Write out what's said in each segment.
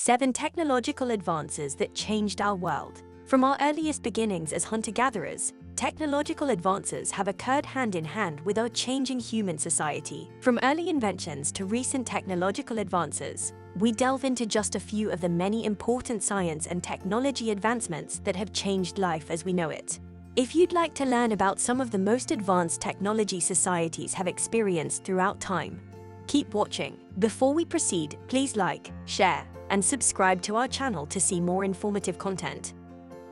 7 technological advances that changed our world. From our earliest beginnings as hunter-gatherers, technological advances have occurred hand in hand with our changing human society. From early inventions to recent technological advances, we delve into just a few of the many important science and technology advancements that have changed life as we know it. If you'd like to learn about some of the most advanced technology societies have experienced throughout time, keep watching. Before we proceed, please like, share, and subscribe to our channel to see more informative content.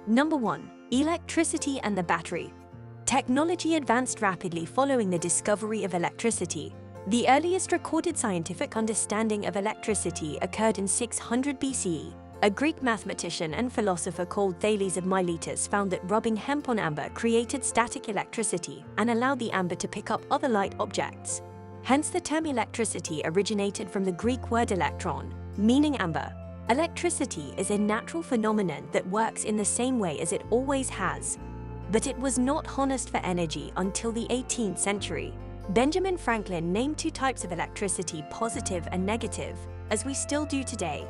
Number 1. Electricity and the battery. Technology advanced rapidly following the discovery of electricity. The earliest recorded scientific understanding of electricity occurred in 600 BCE. A Greek mathematician and philosopher called Thales of Miletus found that rubbing hemp on amber created static electricity and allowed the amber to pick up other light objects. Hence the term electricity originated from the Greek word electron, meaning amber. Electricity is a natural phenomenon that works in the same way as it always has. But it was not harnessed for energy until the 18th century. Benjamin Franklin named 2 types of electricity, positive and negative, as we still do today,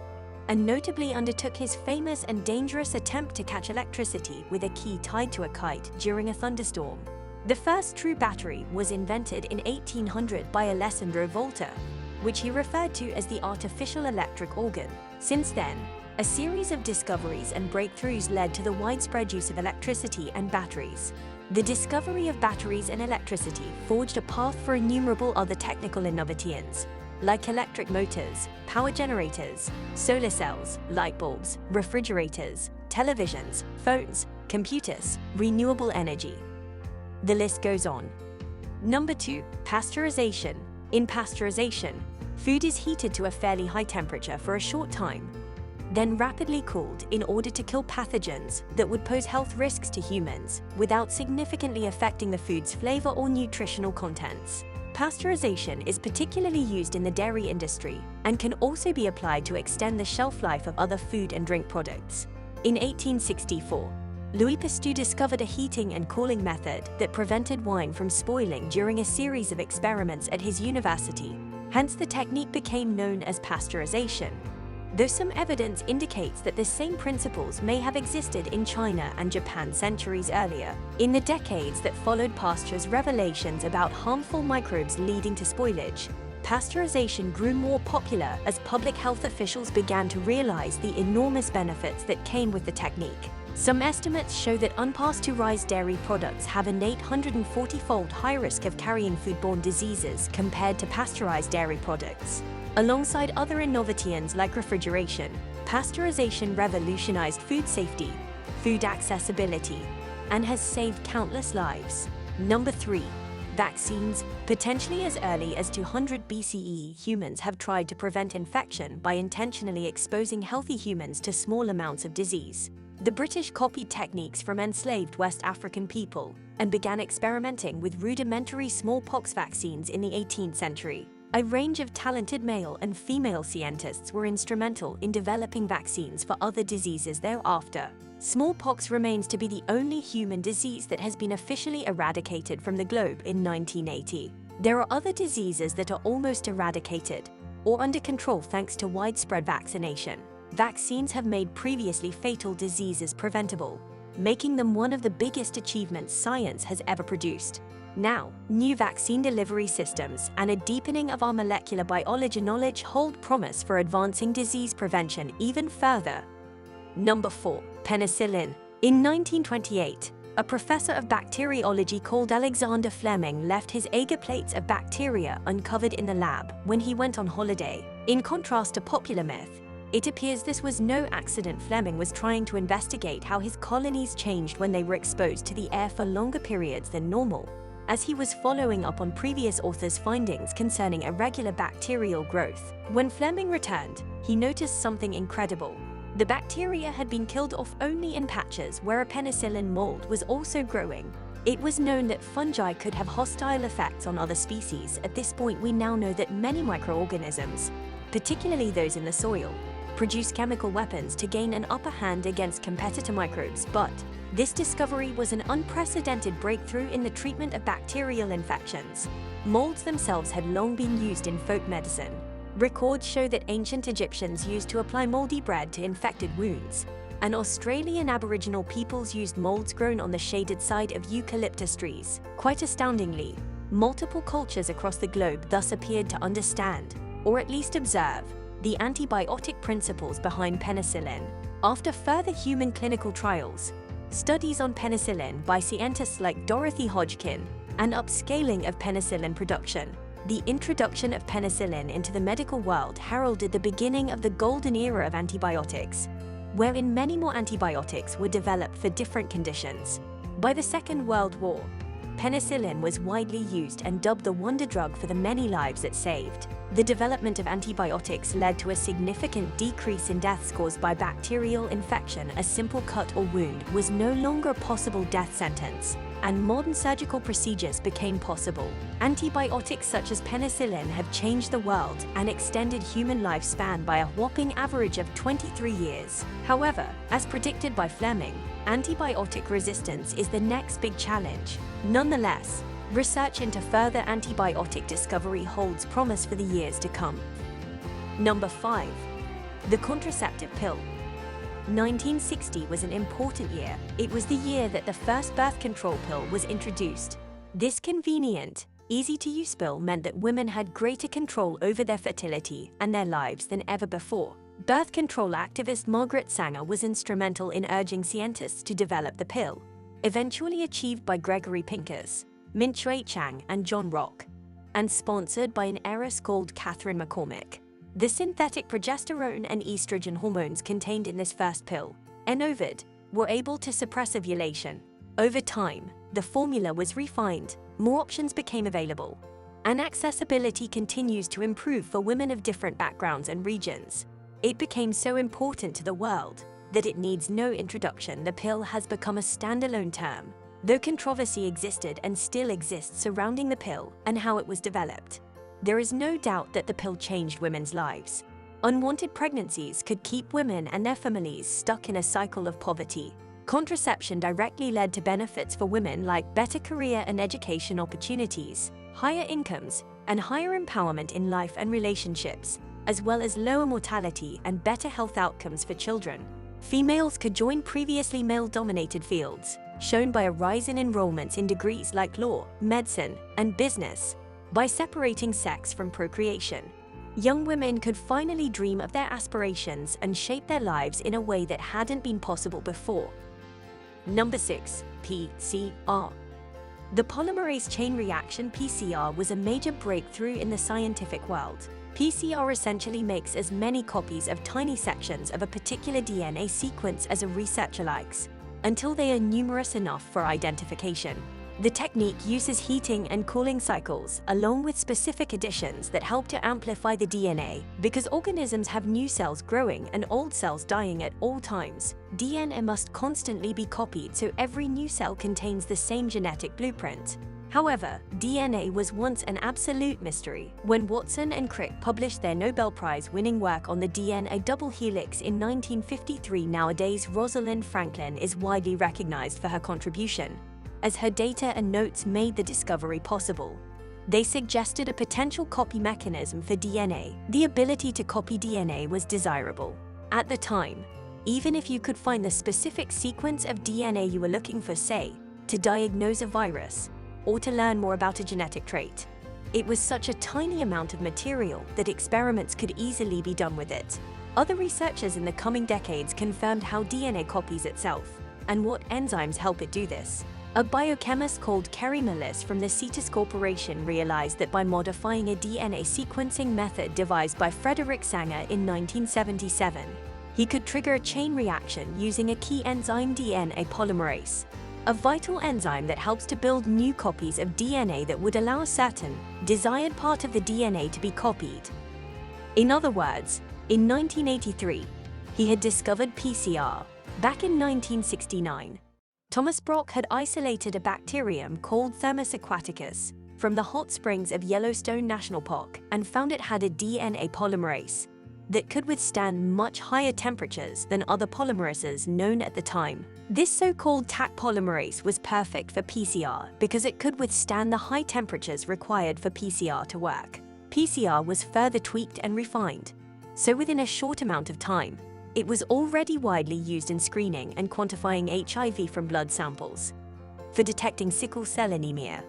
and notably undertook his famous and dangerous attempt to catch electricity with a key tied to a kite during a thunderstorm. The first true battery was invented in 1800 by Alessandro Volta, which he referred to as the artificial electric organ. Since then, a series of discoveries and breakthroughs led to the widespread use of electricity and batteries. The discovery of batteries and electricity forged a path for innumerable other technical innovations, like electric motors, power generators, solar cells, light bulbs, refrigerators, televisions, phones, computers, renewable energy. The list goes on. Number 2. Pasteurization. In pasteurization, food is heated to a fairly high temperature for a short time, then rapidly cooled in order to kill pathogens that would pose health risks to humans without significantly affecting the food's flavor or nutritional contents. Pasteurization is particularly used in the dairy industry and can also be applied to extend the shelf life of other food and drink products. In 1864, Louis Pasteur discovered a heating and cooling method that prevented wine from spoiling during a series of experiments at his university. Hence, the technique became known as pasteurization, though some evidence indicates that the same principles may have existed in China and Japan centuries earlier. In the decades that followed Pasteur's revelations about harmful microbes leading to spoilage, pasteurization grew more popular as public health officials began to realize the enormous benefits that came with the technique. Some estimates show that unpasteurized dairy products have an 840-fold high risk of carrying foodborne diseases compared to pasteurized dairy products. Alongside other innovations like refrigeration, pasteurization revolutionized food safety, food accessibility, and has saved countless lives. Number 3. Vaccines. Potentially as early as 200 BCE, humans have tried to prevent infection by intentionally exposing healthy humans to small amounts of disease. The British copied techniques from enslaved West African people and began experimenting with rudimentary smallpox vaccines in the 18th century. A range of talented male and female scientists were instrumental in developing vaccines for other diseases thereafter. Smallpox remains to be the only human disease that has been officially eradicated from the globe in 1980. There are other diseases that are almost eradicated or under control thanks to widespread vaccination. Vaccines have made previously fatal diseases preventable, making them one of the biggest achievements science has ever produced. Now, new vaccine delivery systems and a deepening of our molecular biology knowledge hold promise for advancing disease prevention even further. Number 4. Penicillin. In 1928, a professor of bacteriology called Alexander Fleming left his agar plates of bacteria uncovered in the lab when he went on holiday. In contrast to popular myth, it appears this was no accident. Fleming was trying to investigate how his colonies changed when they were exposed to the air for longer periods than normal, as he was following up on previous authors' findings concerning irregular bacterial growth. When Fleming returned, he noticed something incredible. The bacteria had been killed off only in patches where a penicillin mold was also growing. It was known that fungi could have hostile effects on other species. At this point, we now know that many microorganisms, particularly those in the soil, produce chemical weapons to gain an upper hand against competitor microbes. But this discovery was an unprecedented breakthrough in the treatment of bacterial infections. Molds themselves had long been used in folk medicine, Records show that ancient Egyptians used to apply moldy bread to infected wounds, and Australian Aboriginal peoples used molds grown on the shaded side of eucalyptus trees. Quite astoundingly, multiple cultures across the globe thus appeared to understand, or at least observe, the antibiotic principles behind penicillin. After further human clinical trials, studies on penicillin by scientists like Dorothy Hodgkin, and upscaling of penicillin production, the introduction of penicillin into the medical world heralded the beginning of the golden era of antibiotics, wherein many more antibiotics were developed for different conditions. By the Second World War, penicillin was widely used and dubbed the wonder drug for the many lives it saved. The development of antibiotics led to a significant decrease in deaths caused by bacterial infection. A simple cut or wound was no longer a possible death sentence, and modern surgical procedures became possible. Antibiotics such as penicillin have changed the world and extended human lifespan by a whopping average of 23 years. However, as predicted by Fleming, antibiotic resistance is the next big challenge. Nonetheless, research into further antibiotic discovery holds promise for the years to come. Number 5. The contraceptive pill. 1960 was an important year. It was the year that the first birth control pill was introduced. This convenient, easy-to-use pill meant that women had greater control over their fertility and their lives than ever before. Birth control activist Margaret Sanger was instrumental in urging scientists to develop the pill, eventually achieved by Gregory Pincus, Min-Shui Chang, and John Rock, and sponsored by an heiress called Catherine McCormick. The synthetic progesterone and estrogen hormones contained in this first pill, Enovid, were able to suppress ovulation. Over time, the formula was refined, more options became available, and accessibility continues to improve for women of different backgrounds and regions. It became so important to the world that it needs no introduction. The pill has become a standalone term, though controversy existed and still exists surrounding the pill and how it was developed. There is no doubt that the pill changed women's lives. Unwanted pregnancies could keep women and their families stuck in a cycle of poverty. Contraception directly led to benefits for women like better career and education opportunities, higher incomes, and higher empowerment in life and relationships, as well as lower mortality and better health outcomes for children. Females could join previously male-dominated fields, shown by a rise in enrollments in degrees like law, medicine, and business. By separating sex from procreation, young women could finally dream of their aspirations and shape their lives in a way that hadn't been possible before. Number 6. PCR. The polymerase chain reaction (PCR) was a major breakthrough in the scientific world. PCR essentially makes as many copies of tiny sections of a particular DNA sequence as a researcher likes, until they are numerous enough for identification. The technique uses heating and cooling cycles, along with specific additions that help to amplify the DNA. Because organisms have new cells growing and old cells dying at all times, DNA must constantly be copied so every new cell contains the same genetic blueprint. However, DNA was once an absolute mystery. When Watson and Crick published their Nobel Prize-winning work on the DNA double helix in 1953, nowadays Rosalind Franklin is widely recognized for her contribution, as her data and notes made the discovery possible. They suggested a potential copy mechanism for DNA. The ability to copy DNA was desirable. At the time, even if you could find the specific sequence of DNA you were looking for, say, to diagnose a virus, or to learn more about a genetic trait, it was such a tiny amount of material that experiments could easily be done with it. Other researchers in the coming decades confirmed how DNA copies itself, and what enzymes help it do this. A biochemist called Kerry Mullis from the Cetus Corporation realized that by modifying a DNA sequencing method devised by Frederick Sanger in 1977, he could trigger a chain reaction using a key enzyme, DNA polymerase, a vital enzyme that helps to build new copies of DNA that would allow a certain, desired part of the DNA to be copied. In other words, in 1983, he had discovered PCR. Back in 1969, Thomas Brock had isolated a bacterium called Thermus aquaticus from the hot springs of Yellowstone National Park and found it had a DNA polymerase that could withstand much higher temperatures than other polymerases known at the time. This so-called Taq polymerase was perfect for PCR because it could withstand the high temperatures required for PCR to work. PCR was further tweaked and refined. So within a short amount of time, it was already widely used in screening and quantifying HIV from blood samples, for detecting sickle cell anemia,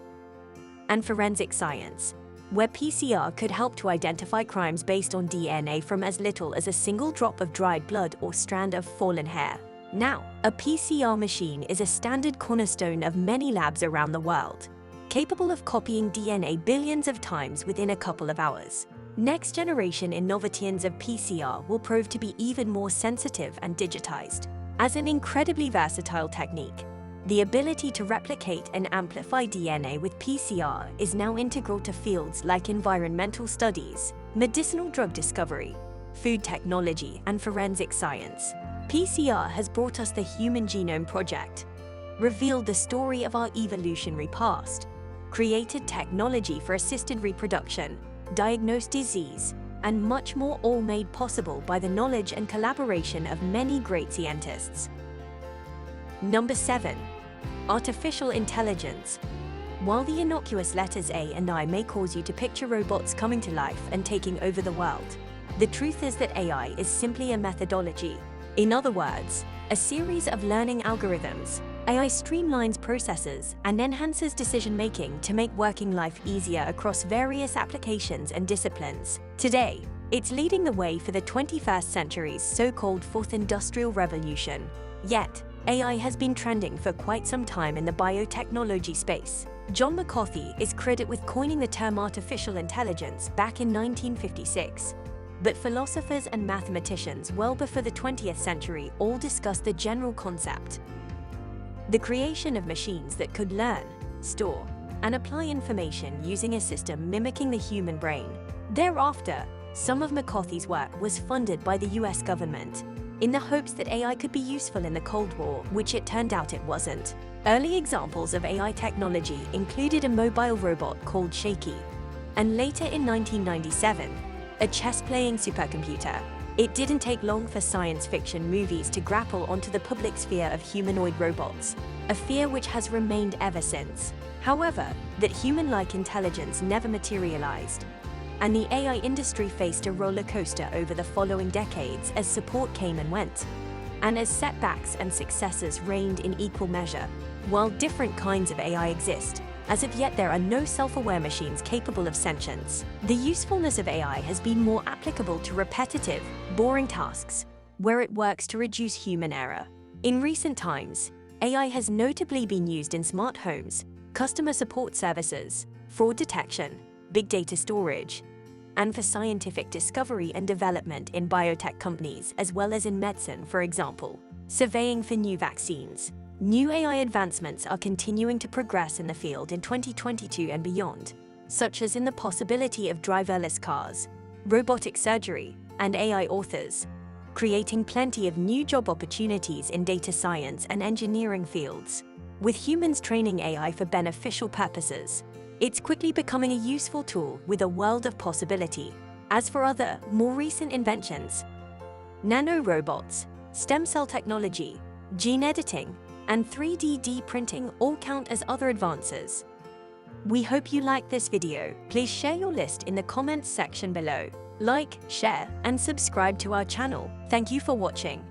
and forensic science, where PCR could help to identify crimes based on DNA from as little as a single drop of dried blood or strand of fallen hair. Now, a PCR machine is a standard cornerstone of many labs around the world, capable of copying DNA billions of times within a couple of hours. Next generation innovations of PCR will prove to be even more sensitive and digitized. As an incredibly versatile technique, the ability to replicate and amplify DNA with PCR is now integral to fields like environmental studies, medicinal drug discovery, food technology, and forensic science. PCR has brought us the Human Genome Project, revealed the story of our evolutionary past, created technology for assisted reproduction, diagnosed disease, and much more, all made possible by the knowledge and collaboration of many great scientists. Number 7. Artificial intelligence. While the innocuous letters A and I may cause you to picture robots coming to life and taking over the world, the truth is that AI is simply a methodology. In other words, a series of learning algorithms. AI streamlines processes and enhances decision-making to make working life easier across various applications and disciplines. Today, it's leading the way for the 21st century's so-called Fourth Industrial Revolution. Yet, AI has been trending for quite some time in the biotechnology space. John McCarthy is credited with coining the term artificial intelligence back in 1956. But philosophers and mathematicians well before the 20th century all discussed the general concept: the creation of machines that could learn, store, and apply information using a system mimicking the human brain. Thereafter, some of McCarthy's work was funded by the US government, in the hopes that AI could be useful in the Cold War, which it turned out it wasn't. Early examples of AI technology included a mobile robot called Shaky, and later in 1997, a chess-playing supercomputer. It didn't take long for science fiction movies to grapple onto the public's fear of humanoid robots, a fear which has remained ever since. However, that human-like intelligence never materialized, and the AI industry faced a roller coaster over the following decades as support came and went, and as setbacks and successes reigned in equal measure. While different kinds of AI exist, as of yet there are no self-aware machines capable of sentience. The usefulness of AI has been more applicable to repetitive, boring tasks, where it works to reduce human error. In recent times, AI has notably been used in smart homes, customer support services, fraud detection, big data storage, and for scientific discovery and development in biotech companies, as well as in medicine, for example, surveying for new vaccines. New AI advancements are continuing to progress in the field in 2022 and beyond, such as in the possibility of driverless cars, robotic surgery, and AI authors, creating plenty of new job opportunities in data science and engineering fields. With humans training AI for beneficial purposes, it's quickly becoming a useful tool with a world of possibility. As for other, more recent inventions, nanorobots, stem cell technology, gene editing, and 3D printing all count as other advances. We hope you liked this video. Please share your list in the comments section below. Like, share, and subscribe to our channel. Thank you for watching.